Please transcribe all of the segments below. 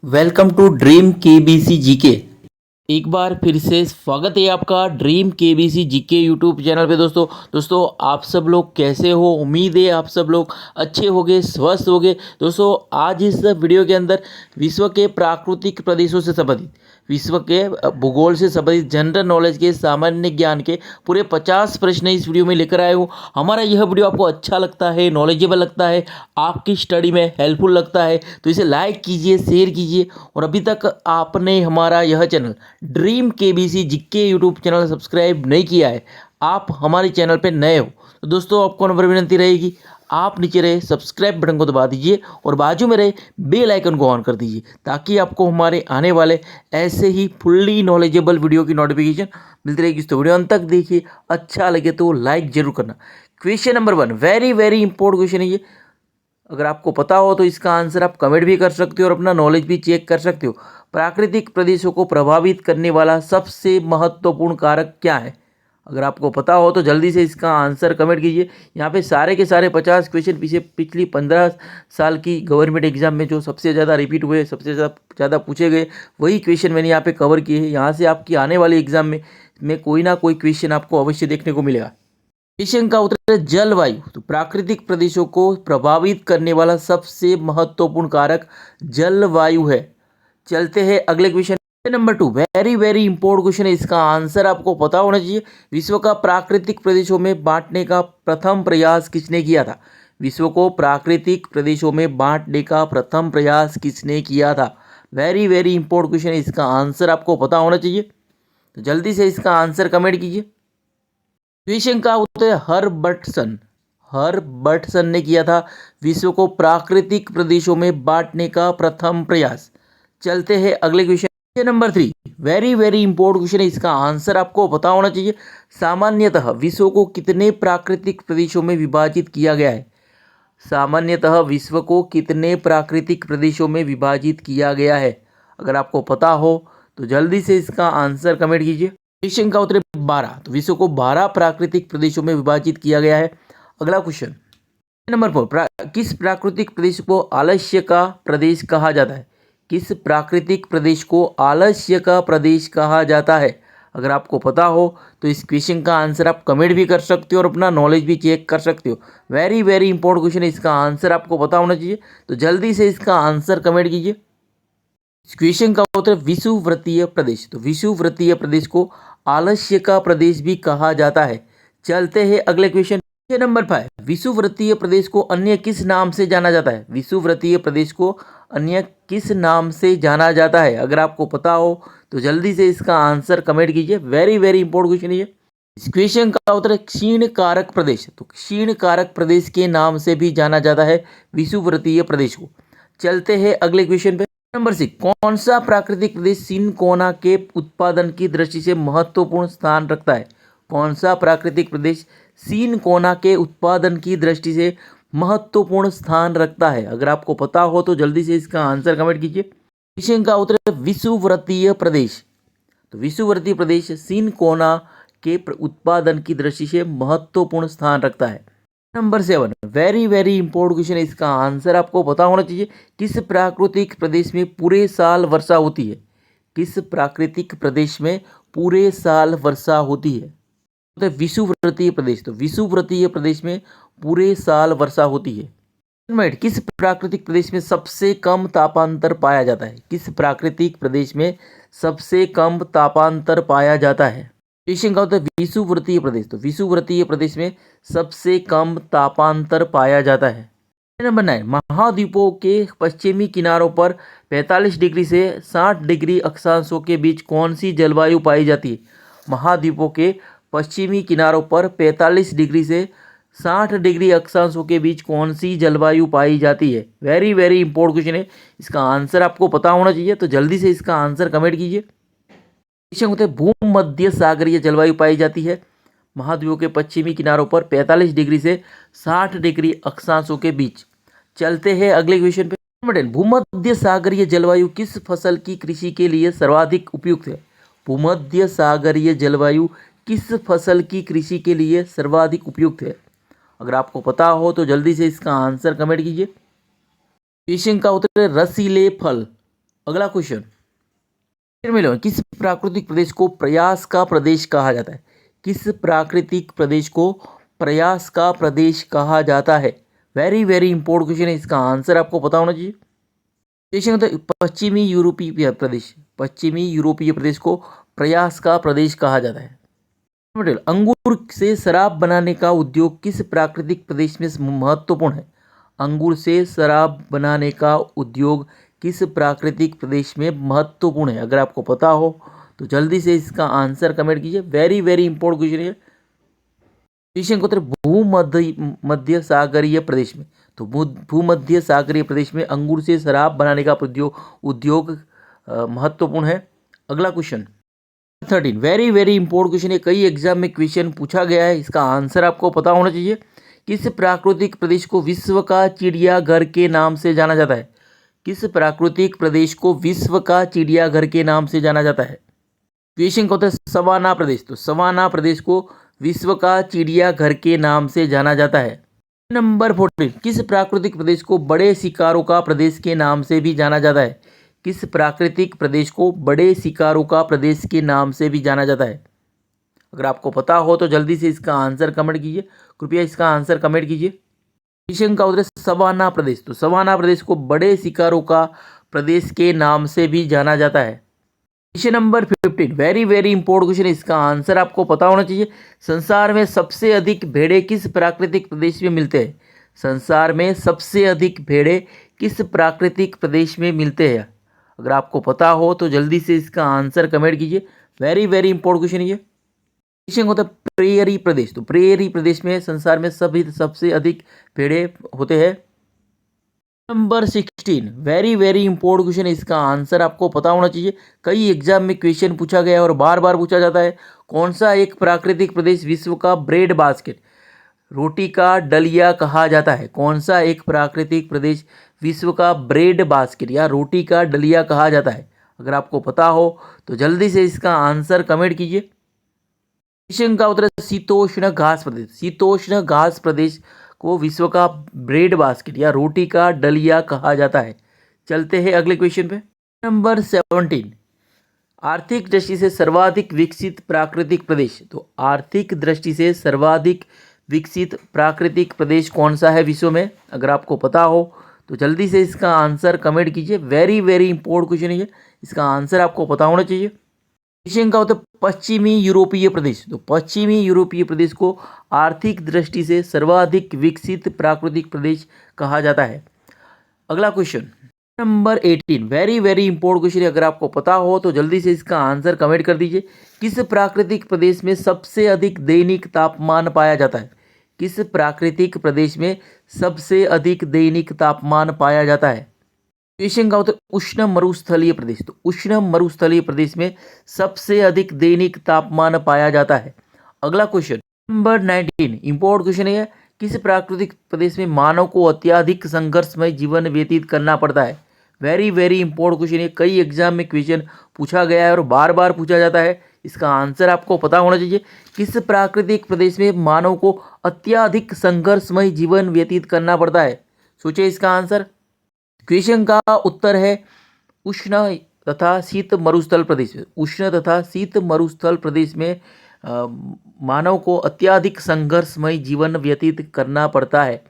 Welcome to dream KBC GK. एक बार फिर से स्वागत है आपका dream KBC GK YouTube channel पे। दोस्तों आप सब लोग कैसे हो? उम्मीद है आप सब लोग अच्छे होंगे, स्वस्थ होंगे। दोस्तों आज इस वीडियो के अंदर विश्व के प्राकृतिक प्रदेशों से संबंधित, विश्व के भूगोल से संबंधित जनरल नॉलेज के सामान्य ज्ञान के पूरे 50 प्रश्न इस वीडियो में लेकर आए हूँ। हमारा यह वीडियो आपको अच्छा लगता है, नॉलेजेबल लगता है, आपकी स्टडी में हेल्पफुल लगता है तो इसे लाइक कीजिए, शेयर कीजिए। और अभी तक आपने हमारा यह channel dream KBC GK YouTube channel subscribe नहीं किया है, आप हमारे चैनल पर नए हो तो दोस्तों आपको नंबर विनती रहेगी, आप नीचे रहे सब्सक्राइब बटन को दबा दीजिए और बाजू में रहे बेल आइकन को ऑन कर दीजिए ताकि आपको हमारे आने वाले ऐसे ही फुल्ली नॉलेजेबल वीडियो की नोटिफिकेशन मिलती रहेगी। तो वीडियो अंत तक देखिए, अच्छा लगे तो लाइक जरूर करना। Question number 1 very important question है ये। अगर आपको पता हो तो इसका आंसर आप कमेंट भी कर सकते हो और अपना नॉलेज भी चेक कर सकते हो। प्राकृतिक प्रदेशों को प्रभावित करने वाला सबसे महत्वपूर्ण कारक क्या है? अगर आपको पता हो तो जल्दी से इसका आंसर कमेंट कीजिए। यहाँ पे सारे के सारे 50 क्वेश्चन पिछली 15 साल की गवर्नमेंट एग्जाम में जो सबसे ज़्यादा रिपीट हुए, सबसे ज़्यादा पूछे गए, वही क्वेश्चन मैंने यहाँ पे कवर किए हैं। यहाँ से आपकी आने वाली एग्जाम में कोई ना कोई क्वेश्चन आपको अवश्य देखने को मिलेगा। क्वेश्चन का उत्तर है जलवायु। तो प्राकृतिक प्रदेशों को प्रभावित करने वाला सबसे महत्वपूर्ण कारक जलवायु है। चलते हैं अगले question number 2 very important question है। इसका आंसर आपको पता होना चाहिए। विश्व का प्राकृतिक प्रदेशों में बांटने का प्रथम प्रयास किसने किया था? विश्व को प्राकृतिक प्रदेशों में बांटने का प्रथम प्रयास किसने किया था? वेरी इंपॉर्टेंट क्वेश्चन है। इसका आंसर आपको पता होना चाहिए तो जल्दी से इसका आंसर कमेंट कीजिए। क्वेश्चन का उत्तर है हर्बर्टसन ने किया था विश्व को प्राकृतिक प्रदेशों में बांटने का प्रथम प्रयास। चलते हैं अगले question number 3 very important question है। इसका आंसर आपको पता होना चाहिए। सामान्यतः विश्व को कितने प्राकृतिक प्रदेशों में विभाजित किया गया है? सामान्यतः विश्व को कितने प्राकृतिक प्रदेशों में विभाजित किया गया है? अगर आपको पता हो तो जल्दी से इसका आंसर कमेंट कीजिए। क्वेश्चन का उत्तर 12। तो विश्व को 12 प्राकृतिक प्रदेशों में विभाजित किया गया है। अगला क्वेश्चन नंबर 4 किस प्राकृतिक प्रदेश को आलस्य का प्रदेश कहा जाता है? किस प्राकृतिक प्रदेश को आलस्य का प्रदेश कहा जाता है? अगर आपको पता हो तो इस क्वेश्चन का आंसर आप कमेंट भी कर सकते हो और अपना नॉलेज भी चेक कर सकते हो। वेरी इंपॉर्टेंट क्वेश्चन है। इसका आंसर आपको पता होना चाहिए तो जल्दी से इसका आंसर कमेंट कीजिए। इस क्वेश्चन का उत्तर विषुववृत्तीय प्रदेश। तो विषुववृत्तीय प्रदेश को आलस्य का प्रदेश भी कहा जाता है। चलते हैं अगले क्वेश्चन नंबर 5 विषुववृत्तीय प्रदेश को अन्य किस नाम से जाना जाता है? विषुववृत्तीय प्रदेश को अन्य किस नाम से जाना जाता है? अगर आपको पता हो तो जल्दी से इसका आंसर कमेंट कीजिए। वेरी इंपॉर्टेंट क्वेश्चन है। इस क्वेश्चन का उत्तर है क्षीण कारक प्रदेश। तो क्षीण कारक प्रदेश के नाम से भी जाना जाता है विषुववृत्तीय प्रदेश को। चलते हैं अगले क्वेश्चन पे नंबर 6 कौन सा प्राकृतिक प्रदेश सिनकोना के उत्पादन की दृष्टि से महत्वपूर्ण स्थान रखता है? कौन सा प्राकृतिक प्रदेश सिनकोना के उत्पादन की दृष्टि से महत्वपूर्ण स्थान रखता है? अगर आपको पता हो तो जल्दी से इसका आंसर कमेंट कीजिए। क्वेश्चन का उत्तर है विषुववृत्तीय प्रदेश। तो विषुववृत्तीय प्रदेश सिनकोना के उत्पादन की दृष्टि से महत्वपूर्ण स्थान रखता है। नंबर 7 वेरी इंपॉर्टेंट क्वेश्चन है। इसका आंसर आपको पता होना चाहिए। किस प्राकृतिक प्रदेश में पूरे साल वर्षा होती है? किस प्राकृतिक प्रदेश में पूरे साल वर्षा होती है? तो विषुववृत्तीय प्रदेश। तो विषुववृत्तीय प्रदेश में पूरे साल वर्षा होती है। किस प्राकृतिक प्रदेश में सबसे कम तापांतर पाया जाता है? किस प्राकृतिक प्रदेश में सबसे कम तापांतर पाया जाता है? क्वेश्चन का होता है विषुववृत्तीय प्रदेश। तो विषुववृत्तीय प्रदेश में सबसे कम तापांतर पाया जाता है। नंबर 9 महाद्वीपों के पश्चिमी किनारों पर 45 डिग्री से 60 डिग्री अक्षांशों के बीच कौन सी जलवायु पाई जाती है? महाद्वीपों के पश्चिमी किनारों पर 45 डिग्री से 60 डिग्री अक्षांशों के बीच कौन सी जलवायु पाई जाती है? वेरी इंपॉर्टेंट क्वेश्चन है। इसका आंसर आपको पता होना चाहिए तो जल्दी से इसका आंसर कमेंट कीजिए। होते भूमध्य सागरीय जलवायु पाई जाती है महाद्वीपों के पश्चिमी किनारों पर 45 डिग्री से 60 डिग्री अक्षांशों के बीच। चलते हैं अगले क्वेश्चन पे नंबर 10 भूमध्य सागरीय जलवायु किस फसल की कृषि के लिए सर्वाधिक उपयुक्त है? भूमध्य सागरीय जलवायु किस फसल की कृषि के लिए सर्वाधिक उपयुक्त है? अगर आपको पता हो तो जल्दी से इसका आंसर कमेंट कीजिए। क्वेश्चन का उत्तर है रसीले फल। अगला क्वेश्चन में लो, किस प्राकृतिक प्रदेश को प्रयास का प्रदेश कहा जाता है? किस प्राकृतिक प्रदेश को प्रयास का प्रदेश कहा जाता है? वेरी वेरी इंपॉर्टेंट क्वेश्चन है, इसका आंसर आपको पता होना चाहिए। क्वेश्चन होता है पश्चिमी यूरोपीय प्रदेश, पश्चिमी यूरोपीय प्रदेश को प्रयास का प्रदेश कहा जाता है। अंगूर से शराब बनाने का उद्योग किस प्राकृतिक प्रदेश में महत्वपूर्ण है? अंगूर से शराब बनाने का उद्योग किस प्राकृतिक प्रदेश में महत्वपूर्ण है? अगर आपको पता हो तो जल्दी से इसका आंसर कमेंट कीजिए। वेरी वेरी इंपॉर्टेंट क्वेश्चन है। क्वेश्चन को भूमध्य सागरीय प्रदेश में, तो भूमध्य सागरीय प्रदेश में अंगूर से शराब बनाने का उद्योग महत्वपूर्ण है। अगला question 13 very very important question है, कई एग्जाम में क्वेश्चन पूछा गया है, इसका आंसर आपको पता होना चाहिए। किस प्राकृतिक प्रदेश को विश्व का चिड़ियाघर के नाम से जाना जाता है? किस प्राकृतिक प्रदेश को विश्व का चिड़ियाघर के नाम से जाना जाता है? क्वेश्चन का होता है सवाना प्रदेश, तो सवाना प्रदेश को विश्व का चिड़ियाघर के नाम से जाना जाता है। नंबर 14 किस प्राकृतिक प्रदेश को बड़े शिकारों का प्रदेश के नाम से भी जाना जाता है? किस प्राकृतिक प्रदेश को बड़े शिकारों का प्रदेश के नाम से भी जाना जाता है? अगर आपको पता हो तो जल्दी से इसका आंसर कमेंट कीजिए, कृपया इसका आंसर कमेंट कीजिए। क्वेश्चन का उत्तर सवाना प्रदेश, तो सवाना प्रदेश को बड़े शिकारों का प्रदेश के नाम से भी जाना जाता है। Question number 15 very very important question, इसका आंसर आपको पता होना चाहिए। संसार में सबसे अधिक भेड़ें किस प्राकृतिक प्रदेश में मिलते हैं? संसार में सबसे अधिक भेड़ें किस प्राकृतिक प्रदेश में मिलते हैं? अगर आपको पता हो तो जल्दी से इसका आंसर कमेंट कीजिए। वेरी वेरी इंपॉर्टेंट क्वेश्चन ये क्वेश्चन होता है प्रेयरी प्रदेश, तो प्रेयरी प्रदेश में संसार में सबसे अधिक भेड़ें होते हैं। Number 16 very very important question है, इसका आंसर आपको पता होना चाहिए। कई एग्जाम में क्वेश्चन पूछा गया है और बार बार पूछा जाता है, कौन सा एक प्राकृतिक प्रदेश विश्व का ब्रेड बास्केट, रोटी का डलिया कहा जाता है? कौन सा एक प्राकृतिक प्रदेश विश्व का ब्रेड बास्केट या रोटी का डलिया कहा जाता है? अगर आपको पता हो तो जल्दी से इसका आंसर कमेंट कीजिए। क्वेश्चन का उत्तर शीतोष्ण घास प्रदेश, शीतोष्ण घास प्रदेश को विश्व का ब्रेड बास्केट या रोटी का डलिया कहा जाता है। चलते हैं अगले क्वेश्चन पे। नंबर 17 आर्थिक दृष्टि से सर्वाधिक विकसित प्राकृतिक प्रदेश, तो आर्थिक दृष्टि से सर्वाधिक विकसित प्राकृतिक प्रदेश कौन सा है विश्व में? अगर आपको पता हो तो जल्दी से इसका आंसर कमेंट कीजिए। वेरी वेरी इंपॉर्टेंट क्वेश्चन है, इसका आंसर आपको पता होना चाहिए। क्वेश्चन का होता है पश्चिमी यूरोपीय प्रदेश, तो पश्चिमी यूरोपीय प्रदेश को आर्थिक दृष्टि से सर्वाधिक विकसित प्राकृतिक प्रदेश कहा जाता है। अगला question number 18 very very important question है, अगर आपको पता हो तो जल्दी से इसका आंसर कमेंट कर दीजिए। किस प्राकृतिक प्रदेश में सबसे अधिक दैनिक तापमान पाया जाता है? किस प्राकृतिक प्रदेश में सबसे अधिक दैनिक तापमान पाया जाता है? क्वेश्चन का उत्तर उष्ण मरुस्थलीय प्रदेश, तो उष्ण मरुस्थलीय प्रदेश में सबसे अधिक दैनिक तापमान पाया जाता है। अगला क्वेश्चन नंबर 19 इंपॉर्टेंट क्वेश्चन है, किस प्राकृतिक प्रदेश में मानव को अत्यधिक संघर्षमय जीवन व्यतीत करना पड़ता है? वेरी वेरी इंपॉर्टेंट क्वेश्चन है, कई एग्जाम में क्वेश्चन पूछा गया है और बार बार पूछा जाता है, इसका आंसर आपको पता होना चाहिए। किस प्राकृतिक प्रदेश में मानव को अत्यधिक संघर्षमय जीवन व्यतीत करना पड़ता है? सोचिए इसका आंसर। क्वेश्चन का उत्तर है उष्ण तथा शीत मरुस्थल प्रदेश में। उष्ण तथा शीत मरुस्थल प्रदेश में मानव को अत्यधिक संघर्षमय जीवन व्यतीत करना पड़ता है।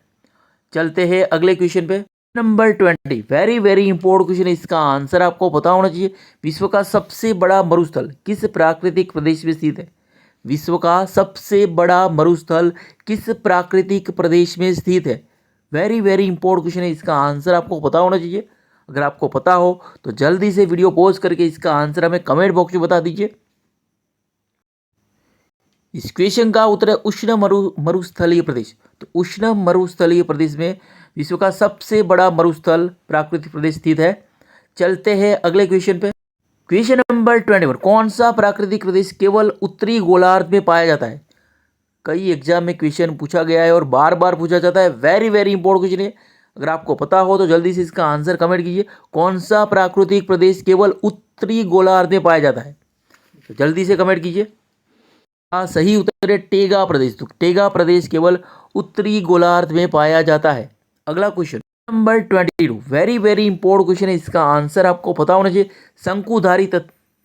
चलते हैं अगले क्वेश्चन पे। Number 20 very very important question है, इसका आंसर आपको पता होना चाहिए। विश्व का सबसे बड़ा मरुस्थल किस प्राकृतिक प्रदेश में स्थित है? विश्व का सबसे बड़ा मरुस्थल किस प्राकृतिक प्रदेश में स्थित है? वेरी वेरी इंपॉर्टेंट क्वेश्चन है, इसका आंसर आपको पता होना चाहिए। अगर आपको पता हो तो जल्दी से वीडियो पॉज करके इसका आंसर हमें कमेंट बॉक्स में बता दीजिए। इस क्वेश्चन का उत्तर है उष्ण मरुस्थलीय प्रदेश, तो उष्ण मरुस्थलीय प्रदेश में विश्व का सबसे बड़ा मरुस्थल प्राकृतिक प्रदेश स्थित है। चलते हैं अगले क्वेश्चन पे। क्वेश्चन नंबर 21 कौन सा प्राकृतिक प्रदेश केवल उत्तरी गोलार्ध में पाया जाता है? कई एग्जाम में क्वेश्चन पूछा गया है और बार बार पूछा जाता है। वेरी वेरी इंपॉर्टेंट क्वेश्चन है, अगर आपको पता हो तो जल्दी से इसका आंसर कमेंट कीजिए। कौन सा प्राकृतिक प्रदेश केवल उत्तरी गोलार्ध में पाया जाता है? तो जल्दी से कमेंट कीजिए। सही उत्तर है टेगा प्रदेश, तो टेगा प्रदेश केवल उत्तरी गोलार्ध में पाया जाता है। अगला question number 22, very very important question है, इसका आंसर आपको पता होना चाहिए। शंकुधारी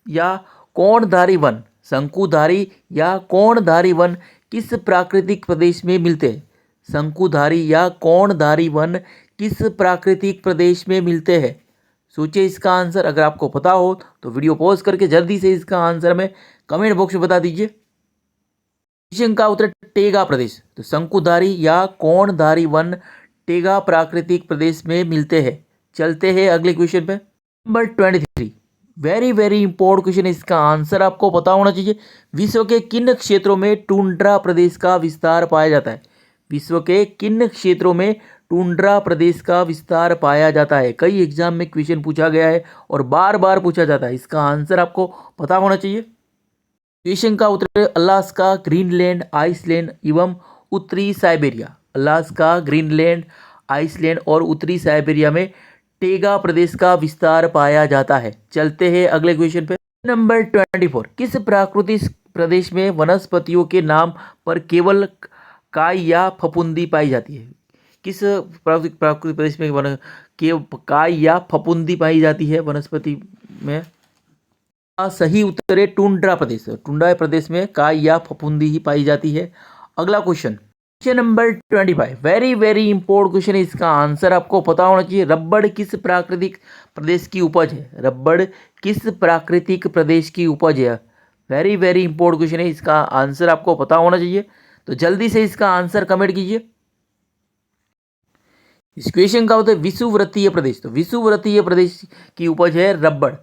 या कोणधारी वन, शंकुधारी या कोणधारी वन किस प्राकृतिक प्रदेश में मिलते हैं? शंकुधारी या कोणधारी वन किस प्राकृतिक प्रदेश में मिलते हैं? सोचिए इसका आंसर। अगर आपको पता हो तो वीडियो पॉज करके जल्दी से इसका आंसर हमें कमेंट बॉक्स में बता दीजिए। क्वेश्चन का उत्तर टेगा प्रदेश। तो शंकुधारी या कोणधारी वन टेगा प्राकृतिक प्रदेश में मिलते हैं। चलते हैं अगले क्वेश्चन पे। Number 23, very very important question है, इसका आंसर आपको पता होना चाहिए। विश्व के किन क्षेत्रों में टुंड्रा प्रदेश का विस्तार पाया जाता है? विश्व के किन क्षेत्रों में टुंड्रा प्रदेश का विस्तार पाया जाता है? कई एग्जाम में क्वेश्चन पूछा गया है और बार बार पूछा जाता है, इसका आंसर आपको पता होना चाहिए। क्वेश्चन का उत्तर अलास्का, ग्रीनलैंड, आइसलैंड एवं उत्तरी साइबेरिया। अलास्का, ग्रीनलैंड, आइसलैंड और उत्तरी साइबेरिया में टेगा प्रदेश का विस्तार पाया जाता है। चलते हैं अगले क्वेश्चन पे। नंबर 24, किस प्राकृतिक प्रदेश में वनस्पतियों के नाम पर केवल काई या फफूंदी पाई जाती है? किस प्राकृतिक प्रदेश में काई या फफूंदी पाई जाती है वनस्पति में? सही उत्तर है टुंड्रा प्रदेश। टुंड्रा प्रदेश में काई या फफूंदी ही पाई जाती है। अगला question, question number 25, very very important question है, इसका आंसर आपको पता होना चाहिए। रबड़ किस प्राकृतिक प्रदेश की उपज है? रबड़ किस प्राकृतिक प्रदेश की उपज है? वेरी वेरी इंपॉर्टेंट क्वेश्चन है, इसका आंसर आपको पता होना चाहिए। तो जल्दी से इसका आंसर कमेंट कीजिए। इस क्वेश्चन का होता है विषुववृत्तीय प्रदेश। तो विषुववृत्तीय प्रदेश की उपज है रबड़।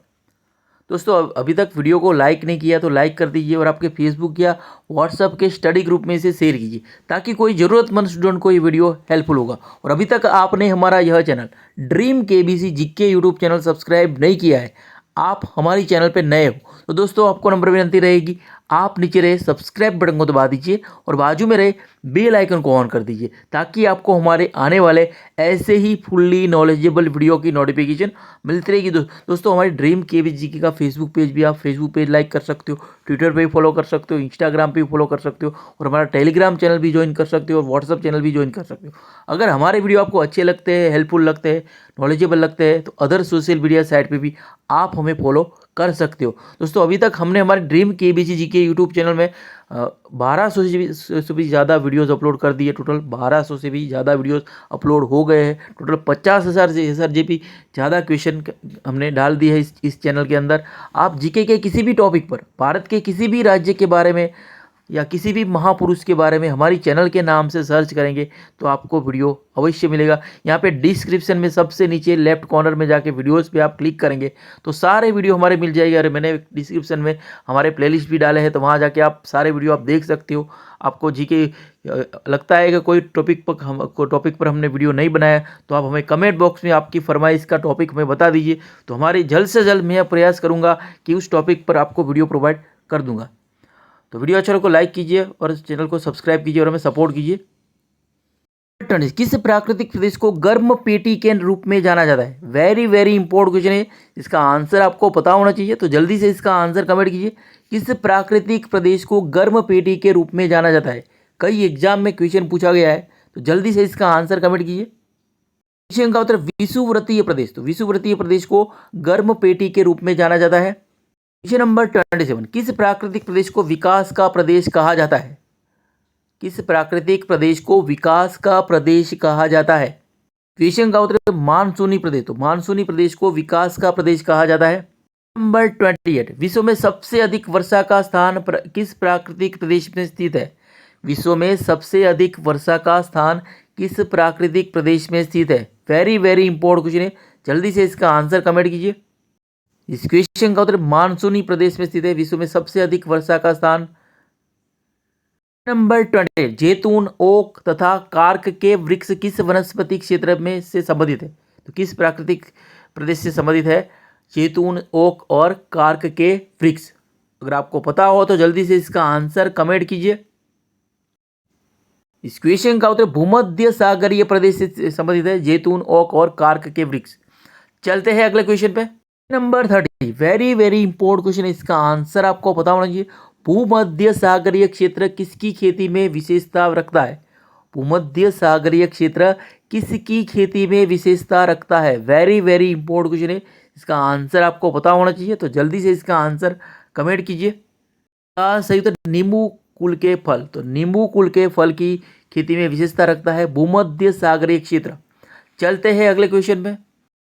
दोस्तों अभी तक वीडियो को लाइक नहीं किया तो लाइक कर दीजिए और आपके फेसबुक या व्हाट्सएप के स्टडी ग्रुप में इसे शेयर कीजिए ताकि कोई ज़रूरतमंद स्टूडेंट को ये वीडियो हेल्पफुल होगा। और अभी तक आपने हमारा यह channel dream KBC GK YouTube channel subscribe नहीं किया है, आप हमारी चैनल पर नए हो तो दोस्तों आपको नंबर विनती रहेगी, आप नीचे रहे सब्सक्राइब बटन को दबा दीजिए और बाजू में रहे बेल आइकन को ऑन कर दीजिए ताकि आपको हमारे आने वाले ऐसे ही फुल्ली नॉलेजेबल वीडियो की नोटिफिकेशन मिलती रहेगी। दोस्तों हमारी ड्रीम केबीसी का फेसबुक पेज भी, आप फेसबुक पेज लाइक कर सकते हो, ट्विटर पे भी फॉलो कर सकते हो, इंस्टाग्राम पे भी फॉलो कर सकते हो और हमारा टेलीग्राम चैनल भी ज्वाइन कर सकते हो और व्हाट्सअप चैनल भी ज्वाइन कर सकते हो। अगर हमारे वीडियो आपको अच्छे लगते हैं, हेल्पफुल लगते हैं, नॉलेजेबल लगते हैं तो अदर सोशल मीडिया साइट पर भी आप हमें फॉलो कर सकते हो। दोस्तों अभी तक हमने हमारे dream KBC GK YouTube channel में 1200 से भी ज़्यादा वीडियोस अपलोड कर दिए। टोटल 1200 से भी ज़्यादा वीडियोस अपलोड हो गए हैं। टोटल 50,000 से जीपी ज़्यादा क्वेश्चन हमने डाल दिए है इस चैनल के अंदर। आप जीके के किसी भी टॉपिक पर, भारत के किसी भी राज्य के बारे में या किसी भी महापुरुष के बारे में हमारी चैनल के नाम से सर्च करेंगे तो आपको वीडियो अवश्य मिलेगा। यहाँ पे डिस्क्रिप्शन में सबसे नीचे लेफ्ट कॉर्नर में जाके वीडियोस पे आप क्लिक करेंगे तो सारे वीडियो हमारे मिल जाएंगे। अरे मैंने डिस्क्रिप्शन में हमारे प्लेलिस्ट भी डाले हैं तो वहाँ जाके आप सारे वीडियो आप देख सकते हो। आपको जीके लगता है कि कोई टॉपिक पर हमने वीडियो नहीं बनाया तो आप हमें कमेंट बॉक्स में आपकी फरमाइश का टॉपिक हमें बता दीजिए, तो हमारे जल्द से जल्द मैं प्रयास करूँगा कि उस टॉपिक पर आपको वीडियो प्रोवाइड कर दूँगा। तो वीडियो अच्छा को लाइक कीजिए और इस चैनल को सब्सक्राइब कीजिए और हमें सपोर्ट कीजिए। किस प्राकृतिक प्रदेश को गर्म पेटी के रूप में जाना जाता है? वेरी वेरी इंपॉर्टेंट क्वेश्चन है, इसका आंसर आपको पता होना चाहिए। तो जल्दी से इसका आंसर कमेंट कीजिए। किस प्राकृतिक प्रदेश को गर्म पेटी के रूप में जाना जाता है? कई एग्जाम में क्वेश्चन पूछा गया है तो जल्दी से इसका आंसर कमेंट कीजिए। क्वेश्चन का उत्तर विषुववृत्तीय प्रदेश। तो विषुववृत्तीय प्रदेश को गर्म पेटी के रूप में जाना जाता है। क्वेश्चन नंबर 27, किस प्राकृतिक प्रदेश को विकास का प्रदेश कहा जाता है? किस प्राकृतिक प्रदेश को विकास का प्रदेश कहा जाता है? क्वेश्चन का उत्तर मानसूनी प्रदेश। तो मानसूनी प्रदेश को विकास का प्रदेश कहा जाता है। नंबर 28, विश्व में सबसे अधिक वर्षा का स्थान किस प्राकृतिक प्रदेश में स्थित है? विश्व में सबसे अधिक वर्षा का स्थान किस प्राकृतिक प्रदेश में स्थित है? वेरी वेरी इंपॉर्टेंट क्वेश्चन है, जल्दी से इसका आंसर कमेंट कीजिए। इस क्वेश्चन का उत्तर मानसूनी प्रदेश में स्थित है विश्व में सबसे अधिक वर्षा का स्थान। नंबर 20, जैतून, ओक तथा कार्क के वृक्ष किस वनस्पति क्षेत्र में से संबंधित है? तो किस प्राकृतिक प्रदेश से संबंधित है जैतून, ओक और कार्क के वृक्ष? अगर आपको पता हो तो जल्दी से इसका आंसर कमेंट कीजिए। इस क्वेश्चन का उत्तर भूमध्य सागरीय प्रदेश से संबंधित है जैतून, ओक और कार्क के वृक्ष। चलते हैं अगले क्वेश्चन पे। Number 30, very very important question है, इसका आंसर आपको पता होना चाहिए। भूमध्य सागरीय क्षेत्र किसकी खेती में विशेषता रखता है? भूमध्य सागरीय क्षेत्र किसकी खेती में विशेषता रखता है? वेरी वेरी इंपॉर्टेंट क्वेश्चन है, इसका आंसर आपको पता होना चाहिए, तो जल्दी से इसका आंसर कमेंट कीजिए। सही उत्तर नींबू कुल के फल, तो नींबू कुल के फल की खेती में विशेषता रखता है भूमध्य सागरीय क्षेत्र। चलते हैं अगले क्वेश्चन में।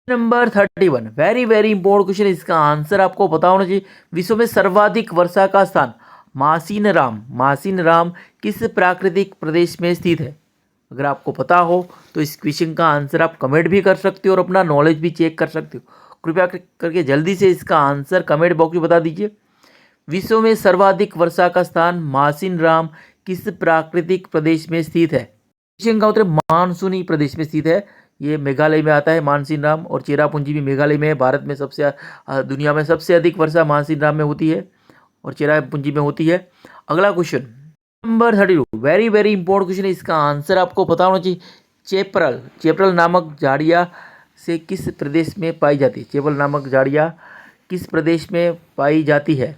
Number 31, very very important question, इसका आंसर आपको पता होना चाहिए। विश्व में सर्वाधिक वर्षा का स्थान मासिन राम किस प्राकृतिक प्रदेश में स्थित है? अगर आपको पता हो तो इस क्वेश्चन का आंसर आप कमेंट भी कर सकते हो और अपना नॉलेज भी चेक कर सकते हो। कृपया करके जल्दी से इसका आंसर कमेंट बॉक्स में बता दीजिए। विश्व में सर्वाधिक वर्षा का स्थान मासिन राम किस प्राकृतिक प्रदेश में स्थित है? क्वेश्चन का उत्तर मानसूनी प्रदेश में स्थित है। ये मेघालय में आता है मानसिन राम, और चेरापूंजी भी मेघालय में है। भारत में दुनिया में सबसे अधिक वर्षा मानसिन राम में होती है और चेरापूंजी में होती है। अगला question number 32, very very important question है, इसका आंसर आपको पता होना चाहिए। चेपरल नामक झाड़ियाँ से किस प्रदेश में पाई जाती है? चेपरल नामक झाड़ियाँ किस प्रदेश में पाई जाती है?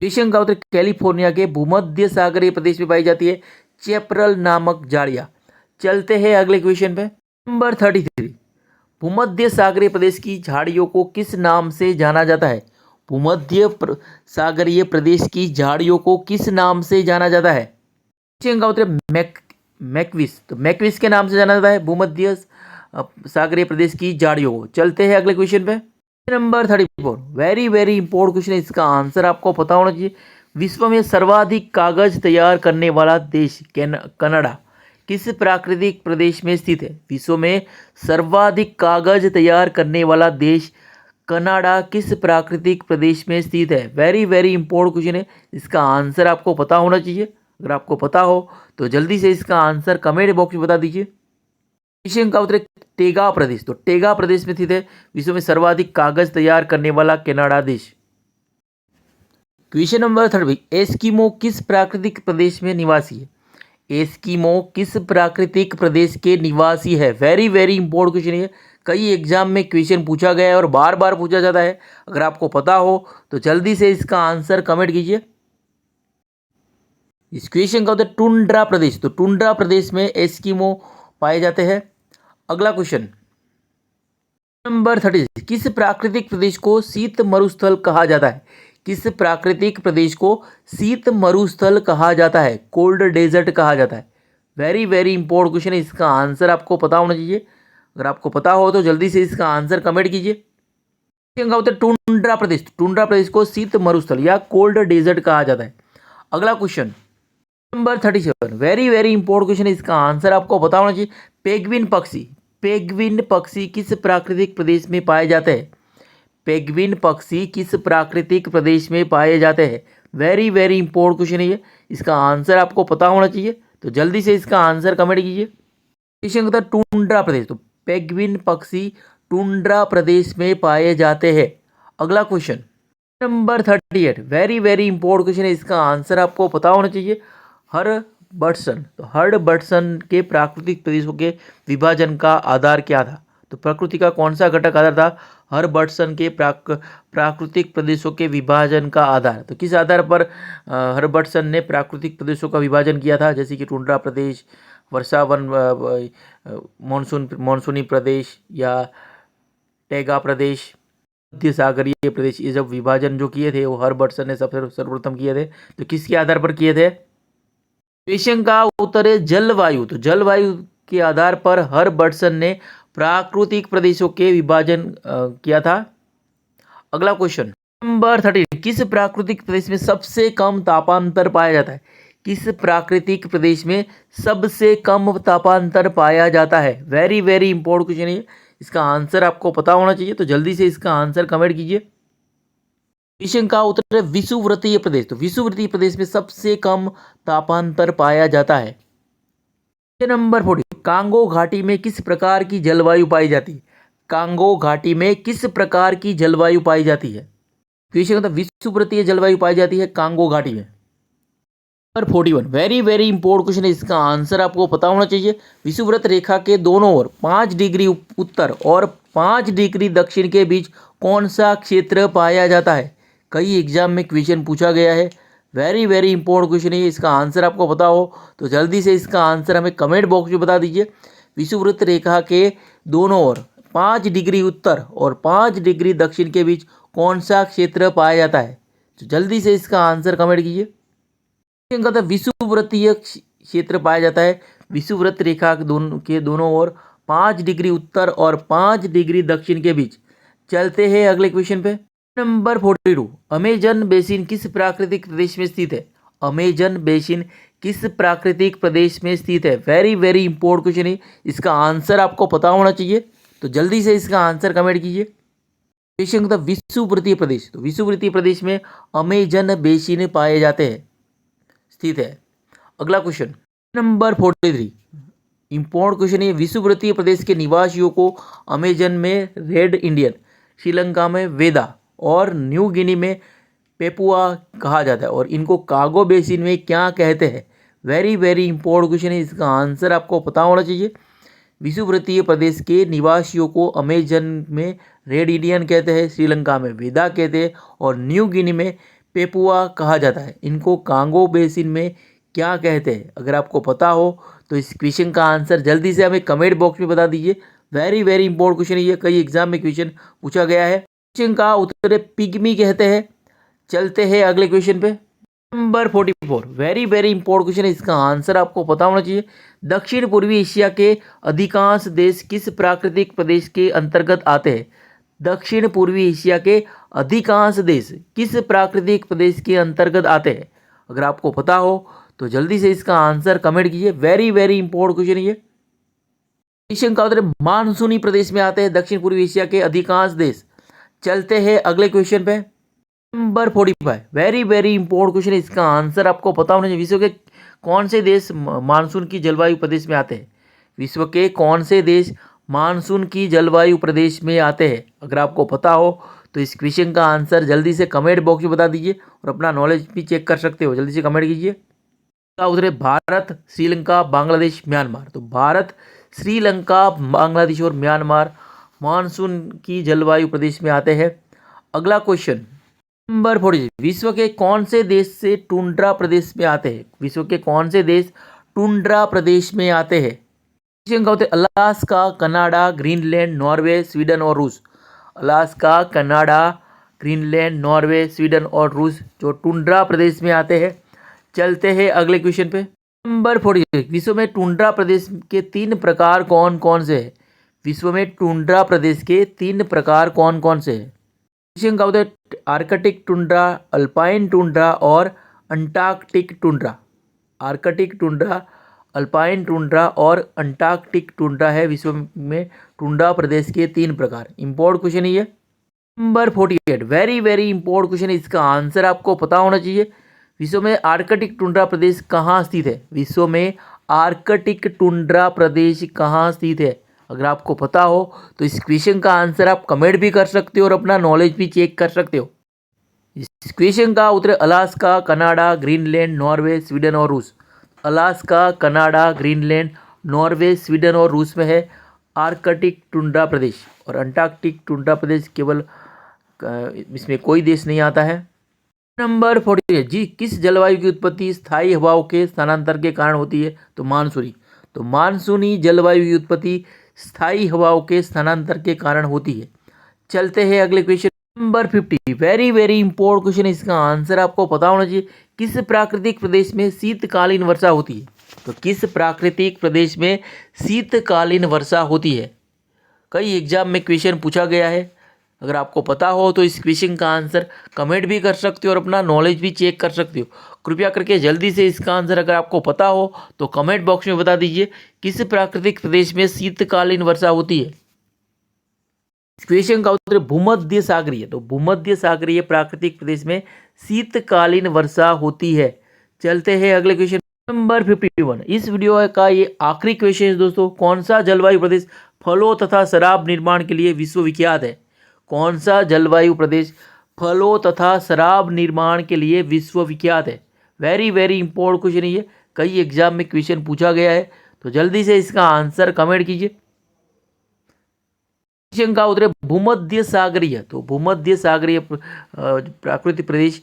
क्वेश्चन का उत्तर कैलिफोर्निया के भूमध्य सागरीय प्रदेश में पाई जाती है चेपरल नामक झाड़ियाँ। चलते हैं अगले क्वेश्चन पे। नंबर 33, भूमध्य सागरीय प्रदेश की झाड़ियों को किस नाम से जाना जाता है? सागरीय प्रदेश की झाड़ियों को किस नाम से जाना जाता है? क्वेश्चन का उत्तर मैक्विस, तो मैक्विस के नाम से जाना जाता है भूमध्य सागरीय प्रदेश की झाड़ियों को। चलते हैं अगले क्वेश्चन पे। Number 34, very very important question है, इसका आंसर आपको पता होना चाहिए। विश्व में सर्वाधिक कागज तैयार करने वाला देश कनाडा किस प्राकृतिक प्रदेश में स्थित है? विश्व में सर्वाधिक कागज तैयार करने वाला देश कनाडा किस प्राकृतिक प्रदेश में स्थित है? वेरी वेरी इंपॉर्टेंट क्वेश्चन है, इसका आंसर आपको पता होना चाहिए। अगर आपको पता हो तो जल्दी से इसका आंसर कमेंट बॉक्स में बता दीजिए। क्वेश्चन का उत्तर टेगा प्रदेश, तो टेगा प्रदेश में स्थित है विश्व में सर्वाधिक कागज तैयार करने वाला कनाडा देश। क्वेश्चन नंबर 30, एस्किमो किस प्राकृतिक प्रदेश में निवासी है? एस्किमो किस प्राकृतिक प्रदेश के निवासी है? वेरी वेरी इंपॉर्टेंट क्वेश्चन है, कई एग्जाम में क्वेश्चन पूछा गया है और बार बार पूछा जाता है। अगर आपको पता हो तो जल्दी से इसका आंसर कमेंट कीजिए। इस क्वेश्चन का उत्तर टुंड्रा प्रदेश, तो टुंड्रा प्रदेश में एस्किमो पाए जाते हैं। अगला क्वेश्चन नंबर 36, किस प्राकृतिक प्रदेश को शीत मरुस्थल कहा जाता है? किस प्राकृतिक प्रदेश को शीत मरुस्थल कहा जाता है? कोल्ड डेजर्ट कहा जाता है। वेरी वेरी इंपॉर्टेंट क्वेश्चन है, इसका आंसर आपको पता होना चाहिए। अगर आपको पता हो तो जल्दी से इसका आंसर कमेंट कीजिए। क्वेश्चन का उत्तर टुंड्रा प्रदेश, टुंड्रा प्रदेश को शीत मरुस्थल या कोल्ड डेजर्ट कहा जाता है। अगला question number 37, very very important question है, इसका आंसर आपको पता होना चाहिए। पेंगुइन पक्षी किस प्राकृतिक प्रदेश में पाए जाते हैं? पेंगुइन पक्षी किस प्राकृतिक प्रदेश में पाए जाते हैं? वेरी वेरी इंपॉर्टेंट क्वेश्चन है ये, इसका आंसर आपको पता होना चाहिए, तो जल्दी से इसका आंसर कमेंट कीजिए। क्वेश्चन का टुंड्रा प्रदेश, तो पेंगुइन पक्षी टुंड्रा प्रदेश में पाए जाते हैं। अगला question number 38, very very important question है, इसका आंसर आपको पता होना चाहिए। हर्बर्टसन, तो हर्बर्टसन के प्राकृतिक प्रदेशों के विभाजन का आधार क्या था? तो प्रकृति का कौन सा घटक आधार था हर्बर्टसन के प्राकृतिक प्रदेशों के विभाजन का आधार? तो किस आधार पर हर्बर्टसन ने प्राकृतिक प्रदेशों का विभाजन किया था? जैसे कि टुंड्रा प्रदेश, वर्षावन, मानसूनी प्रदेश या टैगा प्रदेश, मध्य सागरीय प्रदेश, ये जब विभाजन जो किए थे वो हर्बर्टसन ने सबसे सर्वप्रथम किए थे। तो किसके आधार पर किए थे? क्वेश्चन का उत्तर है जलवायु, तो जलवायु के आधार पर हर्बर्टसन ने प्राकृतिक प्रदेशों के विभाजन किया था। अगला क्वेश्चन नंबर 30, किस प्राकृतिक प्रदेश में सबसे कम तापांतर पाया जाता है? किस प्राकृतिक प्रदेश में सबसे कम तापांतर पाया जाता है? वेरी वेरी इंपॉर्टेंट क्वेश्चन है, इसका आंसर आपको पता होना चाहिए, तो जल्दी से इसका आंसर कमेंट कीजिए। क्वेश्चन का उत्तर है विषुवृत्तीय प्रदेश, तो विषुवृत्तीय प्रदेश में सबसे कम तापांतर पाया जाता है। क्वेश्चन नंबर 40, कांगो घाटी में किस प्रकार की जलवायु पाई जाती है? कांगो घाटी में किस प्रकार की जलवायु पाई जाती है? क्वेश्चन का विषुवृत्तीय जलवायु पाई जाती है कांगो घाटी में। Number 41, very very important question है, इसका आंसर आपको पता होना चाहिए। विषुवृत्त रेखा के दोनों ओर 5 डिग्री उत्तर और 5 डिग्री दक्षिण के बीच कौन सा क्षेत्र पाया जाता है? कई एग्जाम में क्वेश्चन पूछा गया है। वेरी वेरी इंपॉर्टेंट क्वेश्चन है, इसका आंसर आपको पता हो तो जल्दी से इसका आंसर हमें कमेंट बॉक्स में बता दीजिए। विषुववृत्त रेखा के दोनों ओर 5 डिग्री उत्तर और 5 डिग्री दक्षिण के बीच कौन सा क्षेत्र पाया जाता है? तो जल्दी से इसका आंसर कमेंट कीजिए। विषुववृत्तीय क्षेत्र पाया जाता है विषुववृत्त रेखा के दोनों ओर 5 डिग्री उत्तर और 5 डिग्री दक्षिण के बीच। चलते हैं अगले क्वेश्चन पे। नंबर 42, अमेजन बेसिन किस प्राकृतिक प्रदेश में स्थित है? अमेजन बेसिन किस प्राकृतिक प्रदेश में स्थित है? वेरी वेरी इंपॉर्टेंट क्वेश्चन है, इसका आंसर आपको पता होना चाहिए, तो जल्दी से इसका आंसर कमेंट कीजिए। क्वेश्चन था विषुववृत्तीय प्रदेश, तो विषुववृत्तीय प्रदेश में अमेजन बेसिन पाए जाते हैं, स्थित है। अगला क्वेश्चन नंबर 43, इंपॉर्टेंट क्वेश्चन है, विषुववृत्तीय प्रदेश के निवासियों को अमेजन में रेड इंडियन, श्रीलंका में वेदा और न्यू गिनी में पेपुआ कहा जाता है और इनको कागो बेसिन में क्या कहते हैं? वेरी वेरी इंपॉर्टेंट क्वेश्चन है, इसका आंसर आपको पता होना चाहिए। विषुववृत्तीय प्रदेश के निवासियों को अमेजन में रेड इंडियन कहते हैं, श्रीलंका में वेदा कहते हैं और न्यू गिनी में पेपुआ कहा जाता है। इनको कांगो बेसिन में क्या कहते हैं? अगर आपको पता हो तो इस क्वेश्चन का आंसर जल्दी से हमें कमेंट बॉक्स में बता दीजिए। वेरी वेरी इंपॉर्टेंट क्वेश्चन है, ये कई एग्जाम में क्वेश्चन पूछा गया है। क्वेश्चन का उत्तर पिग्मी कहते हैं। चलते हैं अगले क्वेश्चन पे। Number 44, very very important question है, इसका आंसर आपको पता होना चाहिए। दक्षिण पूर्वी एशिया के अधिकांश देश किस प्राकृतिक प्रदेश के अंतर्गत आते हैं? दक्षिण पूर्वी एशिया के अधिकांश देश किस प्राकृतिक प्रदेश के अंतर्गत आते हैं? अगर आपको पता हो तो जल्दी से इसका आंसर कमेंट कीजिए। वेरी वेरी इंपॉर्टेंट क्वेश्चन है ये। क्वेश्चन का उत्तर मानसूनी प्रदेश में आते हैं दक्षिण पूर्वी एशिया के अधिकांश देश। चलते हैं अगले क्वेश्चन पे। Number 45, very very important question है, इसका आंसर आपको पता होना चाहिए। विश्व के कौन से देश मानसून की जलवायु प्रदेश में आते हैं? विश्व के कौन से देश मानसून की जलवायु प्रदेश में आते हैं? अगर आपको पता हो तो इस क्वेश्चन का आंसर जल्दी से कमेंट बॉक्स में बता दीजिए और अपना नॉलेज भी चेक कर सकते हो, जल्दी से कमेंट कीजिए। का उत्तर है भारत, श्रीलंका, बांग्लादेश, म्यांमार। तो भारत, श्रीलंका, बांग्लादेश और म्यांमार मानसून की जलवायु प्रदेश में आते हैं। अगला क्वेश्चन नंबर 40, विश्व के कौन से देश से टुंड्रा प्रदेश में आते हैं? विश्व के कौन से देश टुंड्रा प्रदेश में आते हैं? क्वेश्चन का उत्तर Alaska, Canada, Greenland, Norway, Sweden और रूस। Alaska, Canada, Greenland, Norway, Sweden और रूस जो टुंड्रा प्रदेश में आते हैं। चलते हैं अगले क्वेश्चन पे। नंबर 41, विश्व में टुंड्रा प्रदेश के 3 प्रकार कौन कौन से हैं? विश्व में टुंड्रा प्रदेश के 3 प्रकार कौन कौन से हैं? क्वेश्चन का उत्तर आर्कटिक टुंड्रा, अल्पाइन टुंड्रा और Antarctic tundra. Arctic tundra, alpine tundra और अंटार्कटिक टुंड्रा है विश्व में टुंड्रा प्रदेश के 3 प्रकार। इंपॉर्टेंट क्वेश्चन है ये। Number 48, very very important question है, इसका आंसर आपको पता होना चाहिए। विश्व में आर्कटिक टुंड्रा प्रदेश कहाँ स्थित है? विश्व में आर्कटिक टुंड्रा प्रदेश कहाँ स्थित है? अगर आपको पता हो तो इस क्वेश्चन का आंसर आप कमेंट भी कर सकते हो और अपना नॉलेज भी चेक कर सकते हो। इस क्वेश्चन का उत्तर Alaska, Canada, Greenland, Norway, Sweden और रूस। Alaska, Canada, Greenland, Norway, Sweden और रूस में है आर्कटिक टुंड्रा प्रदेश और अंटार्कटिक टुंड्रा प्रदेश केवल इसमें कोई देश नहीं आता है। नंबर 48, जी किस जलवायु की उत्पत्ति स्थायी हवाओं के स्थानांतर के कारण होती है? तो मानसूनी। तो मानसूनी जलवायु की उत्पत्ति स्थायी हवाओं के स्थानांतर के कारण होती है। चलते हैं अगले question number 50, very very important question है, इसका आंसर आपको पता होना चाहिए। किस प्राकृतिक प्रदेश में शीतकालीन वर्षा होती है? तो किस प्राकृतिक प्रदेश में शीतकालीन वर्षा होती है? कई एग्जाम में क्वेश्चन पूछा गया है, अगर आपको पता हो तो इस क्वेश्चन का आंसर कमेंट भी कर सकते हो और अपना नॉलेज भी चेक कर सकते हो। कृपया करके जल्दी से इसका आंसर अगर आपको पता हो तो कमेंट बॉक्स में बता दीजिए किस प्राकृतिक प्रदेश में शीतकालीन वर्षा होती है। इस क्वेश्चन का उत्तर भूमध्य सागरीय। तो भूमध्य सागरीय प्राकृतिक प्रदेश में शीतकालीन वर्षा होती है। चलते हैं अगले क्वेश्चन नंबर 51। इस वीडियो का ये आखिरी क्वेश्चन है दोस्तों। कौन सा जलवायु प्रदेश फलों तथा शराब निर्माण के लिए विश्वविख्यात है? कौन सा जलवायु प्रदेश फलों तथा शराब निर्माण के लिए विश्वविख्यात है? वेरी वेरी इंपॉर्टेंट क्वेश्चन है ये, कई एग्जाम में क्वेश्चन पूछा गया है, तो जल्दी से इसका आंसर कमेंट कीजिए। क्वेश्चन का उत्तर भूमध्य सागरीय। तो भूमध्य सागरीय प्राकृतिक प्रदेश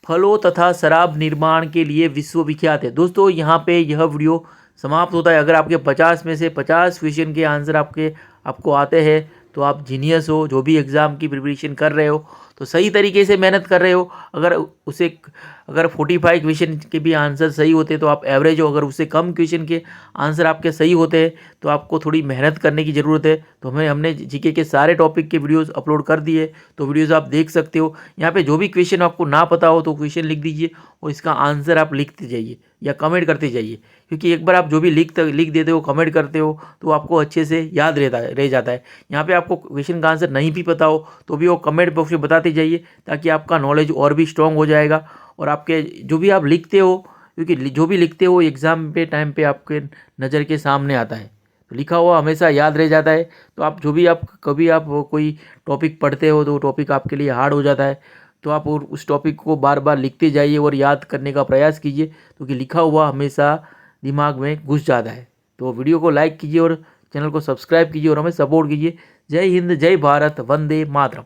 फलों तथा शराब निर्माण के लिए विश्वविख्यात है। दोस्तों यहाँ पे यह वीडियो समाप्त होता है। अगर आपके 50 में से 50 क्वेश्चन के आंसर आपको आते हैं तो आप जीनियस हो। जो भी एग्ज़ाम की प्रिपरेशन कर रहे हो तो सही तरीके से मेहनत कर रहे हो। अगर 45 क्वेश्चन के भी आंसर सही होते तो आप एवरेज हो। अगर उससे कम क्वेश्चन के आंसर आपके सही होते हैं तो आपको थोड़ी मेहनत करने की ज़रूरत है। तो हमने जीके के सारे टॉपिक के वीडियोस अपलोड कर दिए, तो वीडियोस आप देख सकते हो। यहाँ पे जो भी क्वेश्चन आपको ना पता हो तो क्वेश्चन लिख दीजिए और इसका आंसर आप लिखते जाइए या कमेंट करते जाइए, क्योंकि एक बार आप जो भी लिख देते हो, कमेंट करते हो, तो आपको अच्छे से याद रह जाता है। यहाँ पे आपको क्वेश्चन का आंसर नहीं भी पता हो तो भी वो कमेंट बॉक्स में बताते जाइए, ताकि आपका नॉलेज और भी स्ट्रॉन्ग हो जाएगा। और आपके जो भी आप लिखते हो, क्योंकि जो भी लिखते हो एग्ज़ाम पे टाइम पे आपके नज़र के सामने आता है, तो लिखा हुआ हमेशा याद रह जाता है। तो आप कभी आप कोई टॉपिक पढ़ते हो तो टॉपिक आपके लिए हार्ड हो जाता है, तो आप उस टॉपिक को बार बार लिखते जाइए और याद करने का प्रयास कीजिए, क्योंकि लिखा हुआ हमेशा दिमाग में घुस जाता है। तो वीडियो को लाइक कीजिए और चैनल को सब्सक्राइब कीजिए और हमें सपोर्ट कीजिए। जय हिंद, जय भारत, वंदे मातरम।